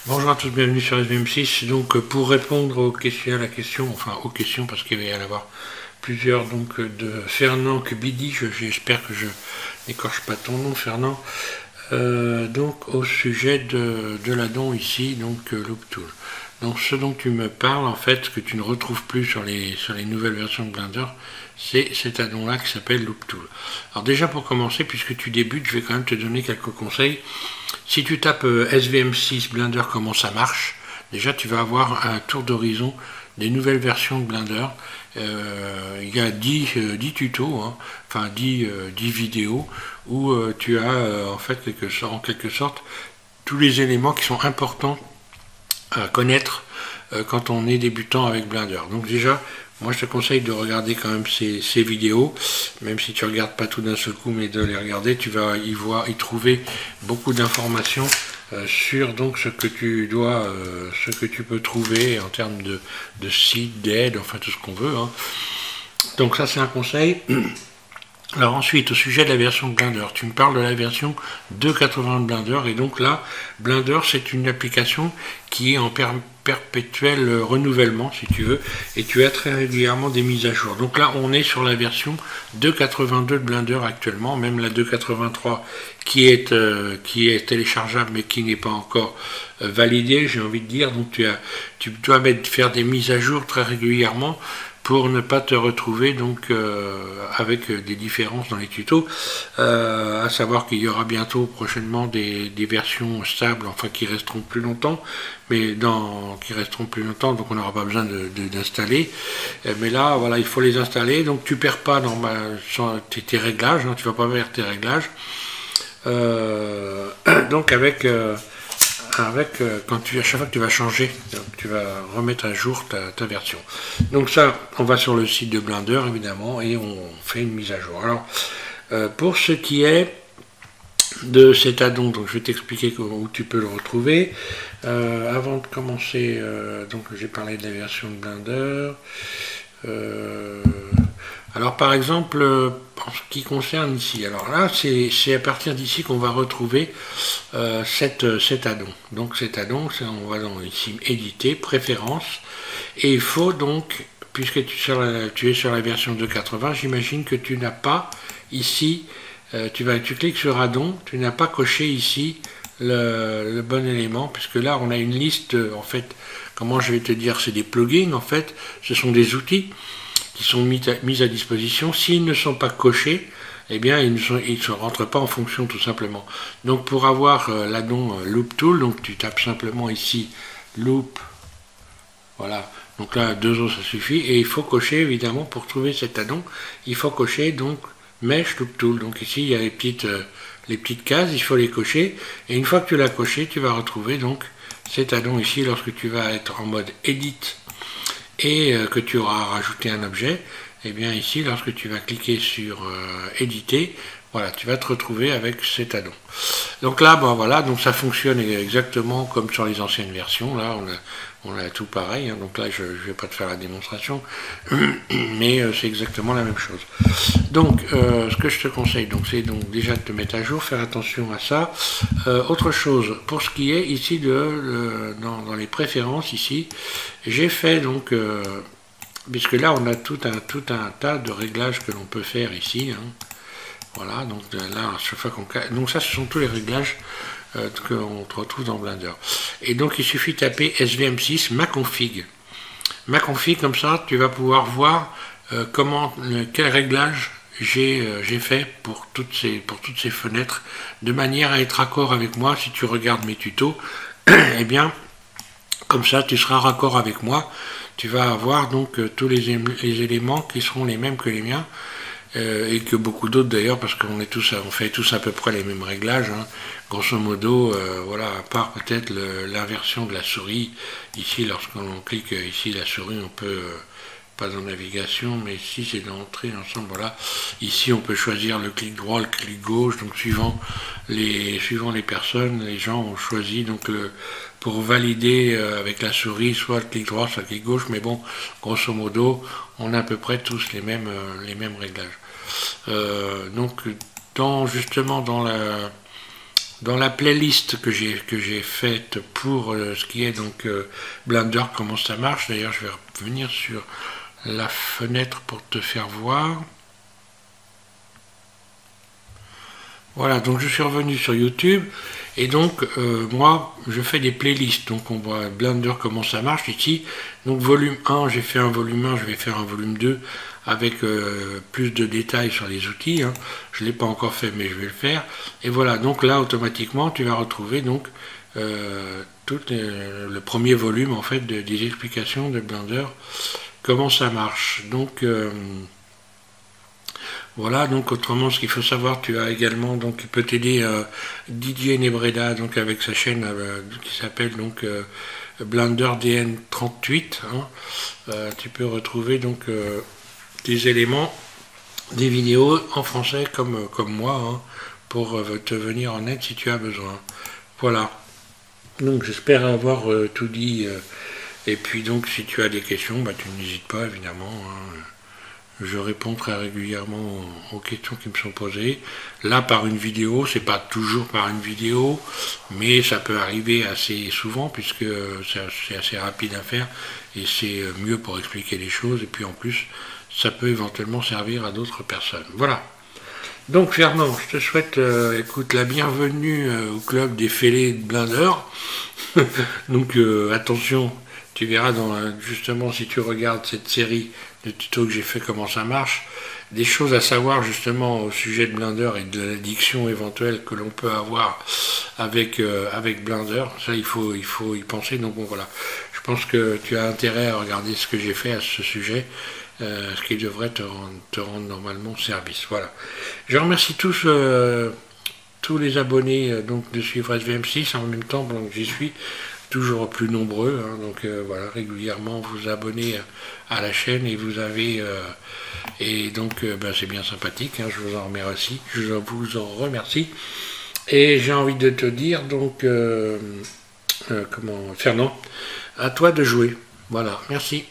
Bonjour à tous, bienvenue sur SVM6. Donc pour répondre aux questions, aux questions parce qu'il va y en avoir plusieurs, donc de Fernand Kubidi, j'espère que je n'écorche pas ton nom Fernand, donc au sujet de l'addon ici, donc Loop Tool. Donc ce dont tu me parles, en fait, ce que tu ne retrouves plus sur les nouvelles versions de Blender, c'est cet addon-là qui s'appelle Loop Tool. Alors déjà pour commencer, puisque tu débutes, je vais quand même te donner quelques conseils. Si tu tapes SVM6 Blender comment ça marche, déjà tu vas avoir un tour d'horizon des nouvelles versions de Blender. Il y a 10 tutos, hein, enfin 10 vidéos, où tu as en fait en quelque sorte tous les éléments qui sont importants à connaître quand on est débutant avec Blender. Donc déjà, moi je te conseille de regarder quand même ces vidéos, même si tu ne regardes pas tout d'un seul coup, mais de les regarder, tu vas y trouver beaucoup d'informations sur donc ce que tu peux trouver en termes de sites, d'aide, enfin tout ce qu'on veut, hein. Donc ça c'est un conseil. Alors ensuite, au sujet de la version de Blender, tu me parles de la version 2.80 de Blender, et donc là, Blender c'est une application qui est en perpétuel renouvellement, si tu veux, et tu as très régulièrement des mises à jour. Donc là, on est sur la version 2.82 de Blender actuellement, même la 2.83 qui est téléchargeable mais qui n'est pas encore validée, j'ai envie de dire. Donc tu dois faire des mises à jour très régulièrement pour ne pas te retrouver donc avec des différences dans les tutos, à savoir qu'il y aura bientôt prochainement des versions stables, enfin qui resteront plus longtemps, donc on n'aura pas besoin d'installer. Mais là, voilà, il faut les installer, donc tu perds pas dans tes réglages, hein, tu vas pas perdre tes réglages. Donc à chaque fois que tu vas changer, tu vas remettre à jour ta version. Donc ça, on va sur le site de Blender évidemment et on fait une mise à jour. Alors pour ce qui est de cet addon, donc je vais t'expliquer où tu peux le retrouver. Avant de commencer, donc j'ai parlé de la version de Blender. Alors par exemple, en ce qui concerne ici, alors là c'est à partir d'ici qu'on va retrouver cet addon. Donc cet addon, on va dans ici éditer, préférences, et il faut donc, puisque tu es sur la version 2.80, j'imagine que tu n'as pas ici, tu cliques sur addon, tu n'as pas coché ici le bon élément, puisque là on a une liste, en fait, comment je vais te dire, c'est des plugins en fait, ce sont des outils qui sont mis à disposition. S'ils ne sont pas cochés, eh bien ils ne rentrent pas en fonction tout simplement. Donc pour avoir l'addon Loop Tool, donc tu tapes simplement ici Loop, voilà, donc là deux os ça suffit, et il faut cocher évidemment pour trouver cet addon, il faut cocher donc Mesh Loop Tool. Donc ici il y a les petites cases, il faut les cocher, et une fois que tu l'as coché, tu vas retrouver donc cet addon ici lorsque tu vas être en mode Edit et que tu auras rajouté un objet. Et bien ici, lorsque tu vas cliquer sur éditer, voilà, tu vas te retrouver avec cet addon. Donc là, bon voilà, donc ça fonctionne exactement comme sur les anciennes versions. Là, on a tout pareil, hein, donc là je ne vais pas te faire la démonstration, mais c'est exactement la même chose. Donc ce que je te conseille, donc c'est donc déjà de te mettre à jour, faire attention à ça. Autre chose, pour ce qui est ici dans les préférences ici, j'ai fait donc puisque là on a tout un tas de réglages que l'on peut faire ici, hein. Voilà, donc là, chaque fois donc ça, ce sont tous les réglages qu'on retrouve dans Blender. Et donc, il suffit de taper SVM6 ma config. Ma config, comme ça, tu vas pouvoir voir quel réglage j'ai fait pour toutes ces fenêtres, de manière à être raccord avec moi. Si tu regardes mes tutos, eh bien, comme ça, tu seras raccord avec moi. Tu vas avoir donc tous les éléments qui seront les mêmes que les miens. Et que beaucoup d'autres d'ailleurs, parce qu'on fait tous à peu près les mêmes réglages, hein. Grosso modo, voilà, à part peut-être l'inversion de la souris. Ici, lorsqu'on clique ici la souris, on peut pas dans navigation, mais ici c'est d'entrer ensemble. Voilà, ici on peut choisir le clic droit, le clic gauche. Donc suivant les personnes, les gens ont choisi donc pour valider avec la souris, soit le clic droit, soit le clic gauche. Mais bon, grosso modo, on a à peu près tous les mêmes réglages. Donc justement dans dans la playlist que j'ai faite pour ce qui est donc Blender, comment ça marche. D'ailleurs, je vais revenir sur la fenêtre pour te faire voir. Voilà, donc je suis revenu sur YouTube et donc moi je fais des playlists, donc on voit Blender comment ça marche ici. Donc volume 1, j'ai fait un volume 1, je vais faire un volume 2 avec plus de détails sur les outils, hein. Je ne l'ai pas encore fait mais je vais le faire. Et voilà, donc là automatiquement tu vas retrouver donc le premier volume en fait des explications de Blender, comment ça marche. Donc voilà, donc autrement, ce qu'il faut savoir, tu as également, donc il peut t'aider Didier Nebreda, donc avec sa chaîne qui s'appelle donc Blender DN38. Hein. Tu peux retrouver donc des éléments, des vidéos en français comme moi, hein, pour te venir en aide si tu as besoin. Voilà. Donc j'espère avoir tout dit. Et puis donc si tu as des questions, bah, tu n'hésites pas évidemment. Hein. Je réponds très régulièrement aux questions qui me sont posées. Là, par une vidéo, c'est pas toujours par une vidéo, mais ça peut arriver assez souvent puisque c'est assez rapide à faire et c'est mieux pour expliquer les choses. Et puis en plus, ça peut éventuellement servir à d'autres personnes. Voilà. Donc Fernand, je te souhaite, écoute, la bienvenue au club des fêlés de Blender. Donc attention. Tu verras justement si tu regardes cette série de tutos que j'ai fait comment ça marche, des choses à savoir justement au sujet de Blender et de l'addiction éventuelle que l'on peut avoir avec Blender. Ça il faut y penser. Donc bon voilà, je pense que tu as intérêt à regarder ce que j'ai fait à ce sujet, ce qui devrait te rendre normalement service. Voilà. Je remercie tous les abonnés donc de suivre SVM6 en même temps pendant que j'y suis. Toujours plus nombreux, hein, donc voilà, régulièrement vous abonnez à la chaîne et vous avez et donc ben, c'est bien sympathique, hein, je vous en remercie, et j'ai envie de te dire donc comment Fernand, à toi de jouer. Voilà, merci.